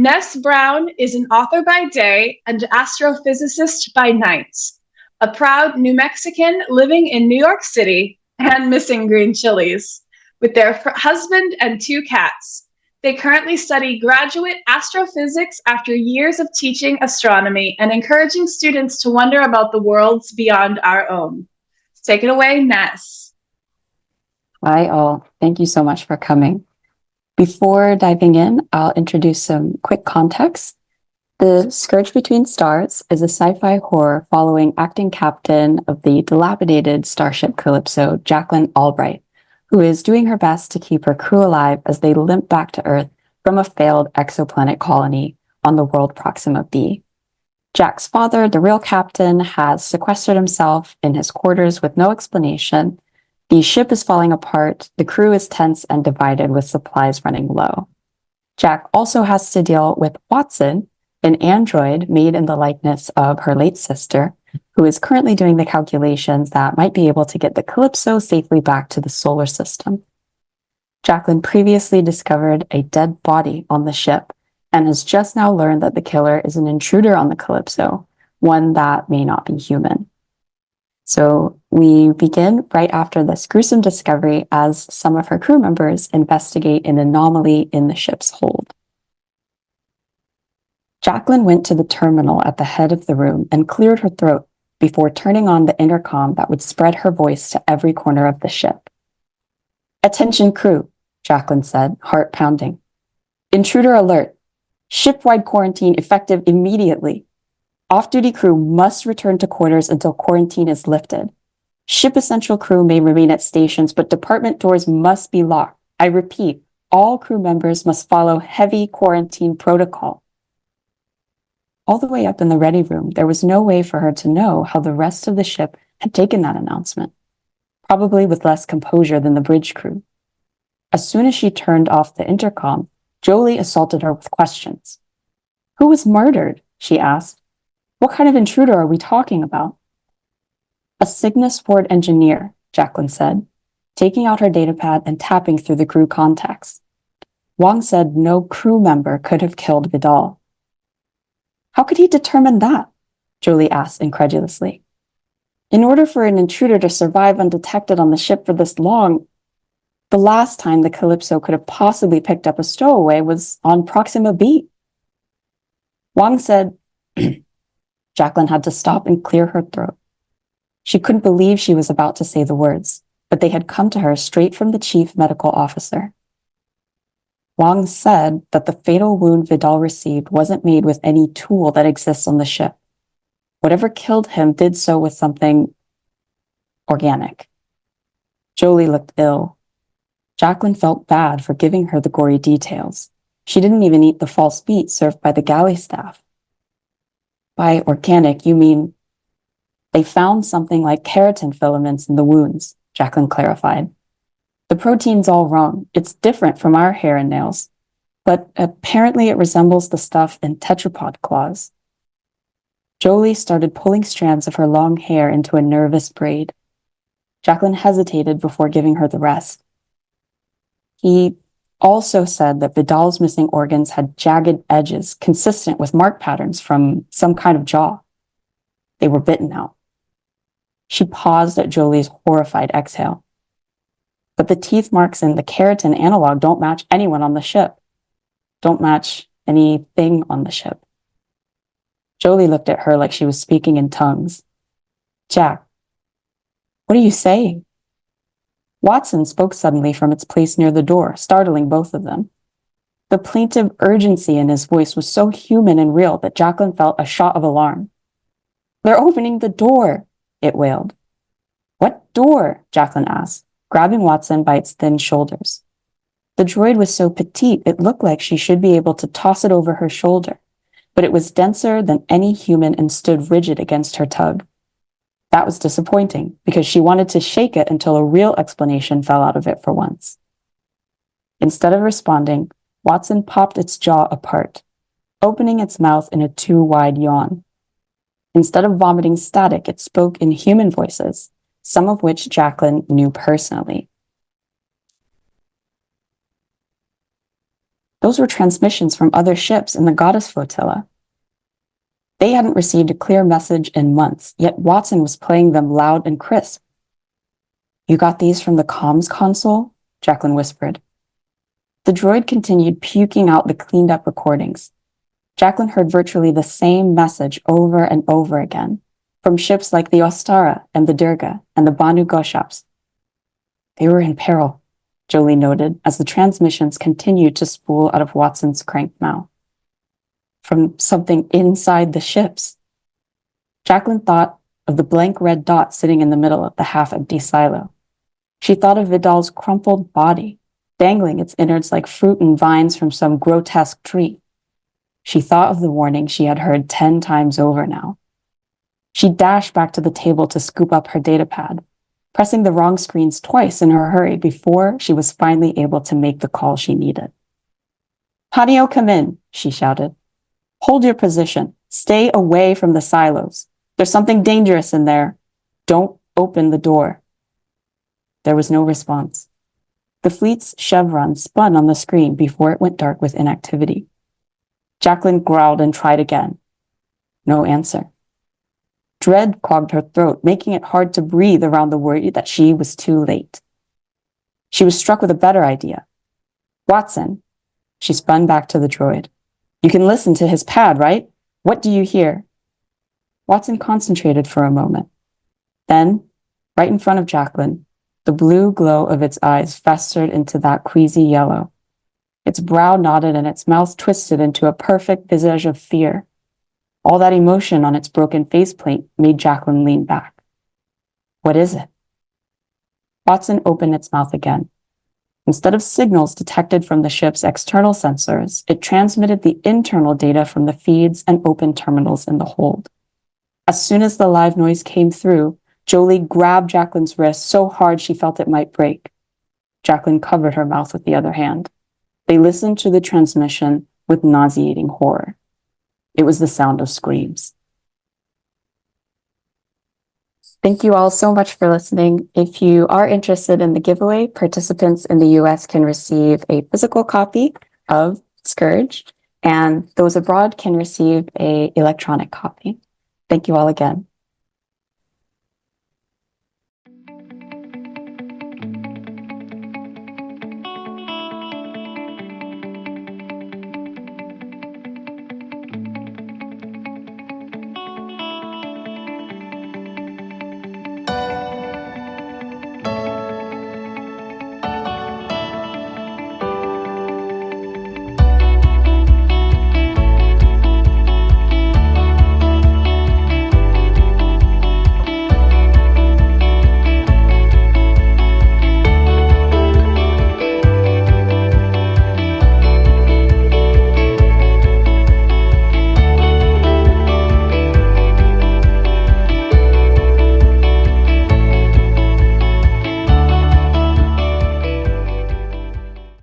Ness Brown is an author by day and astrophysicist by night, a proud New Mexican living in New York City and missing green chilies. With their husband and 2 cats, they currently study graduate astrophysics after years of teaching astronomy and encouraging students to wonder about the worlds beyond our own. Take it away, Ness. Hi, all. Thank you so much for coming. Before diving in, I'll introduce some quick context. The Scourge Between Stars is a sci-fi horror following acting captain of the dilapidated starship Calypso, Jacqueline Albright, who is doing her best to keep her crew alive as they limp back to Earth from a failed exoplanet colony on the world Proxima b. Jack's father, the real captain, has sequestered himself in his quarters with no explanation. The ship is falling apart, the crew is tense and divided with supplies running low. Jack also has to deal with Watson, an android made in the likeness of her late sister, who is currently doing the calculations that might be able to get the Calypso safely back to the solar system. Jacqueline previously discovered a dead body on the ship and has just now learned that the killer is an intruder on the Calypso, one that may not be human. So we begin right after this gruesome discovery as some of her crew members investigate an anomaly in the ship's hold. Jacqueline went to the terminal at the head of the room and cleared her throat before turning on the intercom that would spread her voice to every corner of the ship. "Attention crew," Jacqueline said, heart pounding. "Intruder alert. Ship-wide quarantine effective immediately. Off-duty crew must return to quarters until quarantine is lifted. Ship essential crew may remain at stations, but department doors must be locked. I repeat, all crew members must follow heavy quarantine protocol." All the way up in the ready room, there was no way for her to know how the rest of the ship had taken that announcement, probably with less composure than the bridge crew. As soon as she turned off the intercom, Jolie assaulted her with questions. "Who was murdered?" she asked. "What kind of intruder are we talking about?" "A Cygnus Ward engineer," Jacqueline said, taking out her datapad and tapping through the crew contacts. Wang said no crew member could have killed Vidal. "How could he determine that?" Jolie asked incredulously. "In order for an intruder to survive undetected on the ship for this long, the last time the Calypso could have possibly picked up a stowaway was on Proxima b." Wang said, Jacqueline had to stop and clear her throat. She couldn't believe she was about to say the words, but they had come to her straight from the chief medical officer. Wang said that the fatal wound Vidal received wasn't made with any tool that exists on the ship. Whatever killed him did so with something organic. Jolie looked ill. Jacqueline felt bad for giving her the gory details. She didn't even eat the false meat served by the galley staff. "By organic, you mean they found something like keratin filaments in the wounds," Jacqueline clarified. "The protein's all wrong. It's different from our hair and nails, but apparently it resembles the stuff in tetrapod claws." Jolie started pulling strands of her long hair into a nervous braid. Jacqueline hesitated before giving her the rest. "He also said that Vidal's missing organs had jagged edges consistent with mark patterns from some kind of jaw. They were bitten out." She paused at Jolie's horrified exhale. "But the teeth marks in the keratin analog don't match anyone on the ship. Don't match anything on the ship." Jolie looked at her like she was speaking in tongues. "Jack, what are you saying?" Watson spoke suddenly from its place near the door, startling both of them. The plaintive urgency in his voice was so human and real that Jacqueline felt a shot of alarm. "They're opening the door," it wailed. "What door?" Jacqueline asked, grabbing Watson by its thin shoulders. The droid was so petite it looked like she should be able to toss it over her shoulder, but it was denser than any human and stood rigid against her tug. That was disappointing, because she wanted to shake it until a real explanation fell out of it for once. Instead of responding, Watson popped its jaw apart, opening its mouth in a too-wide yawn. Instead of vomiting static, it spoke in human voices, some of which Jacqueline knew personally. Those were transmissions from other ships in the Goddess Flotilla. They hadn't received a clear message in months, yet Watson was playing them loud and crisp. "You got these from the comms console?" Jacqueline whispered. The droid continued puking out the cleaned-up recordings. Jacqueline heard virtually the same message over and over again, from ships like the Ostara and the Durga and the Banu Goshaps. They were in peril, Jolie noted as the transmissions continued to spool out of Watson's cranked mouth. From something inside the ships. Jacqueline thought of the blank red dot sitting in the middle of the half-empty silo. She thought of Vidal's crumpled body, dangling its innards like fruit and vines from some grotesque tree. She thought of the warning she had heard 10 times over now. She dashed back to the table to scoop up her datapad, pressing the wrong screens twice in her hurry before she was finally able to make the call she needed. "Hanio, come in," she shouted. "Hold your position. Stay away from the silos. There's something dangerous in there. Don't open the door." There was no response. The fleet's chevron spun on the screen before it went dark with inactivity. Jacqueline growled and tried again. No answer. Dread clogged her throat, making it hard to breathe around the worry that she was too late. She was struck with a better idea. "Watson," she spun back to the droid. "You can listen to his pad, right? What do you hear?" Watson concentrated for a moment. Then, right in front of Jacqueline, the blue glow of its eyes festered into that queasy yellow. Its brow knotted and its mouth twisted into a perfect visage of fear. All that emotion on its broken faceplate made Jacqueline lean back. "What is it?" Watson opened its mouth again. Instead of signals detected from the ship's external sensors, it transmitted the internal data from the feeds and open terminals in the hold. As soon as the live noise came through, Jolie grabbed Jacqueline's wrist so hard she felt it might break. Jacqueline covered her mouth with the other hand. They listened to the transmission with nauseating horror. It was the sound of screams. Thank you all so much for listening. If you are interested in the giveaway, participants in the US can receive a physical copy of Scourge, and those abroad can receive an electronic copy. Thank you all again.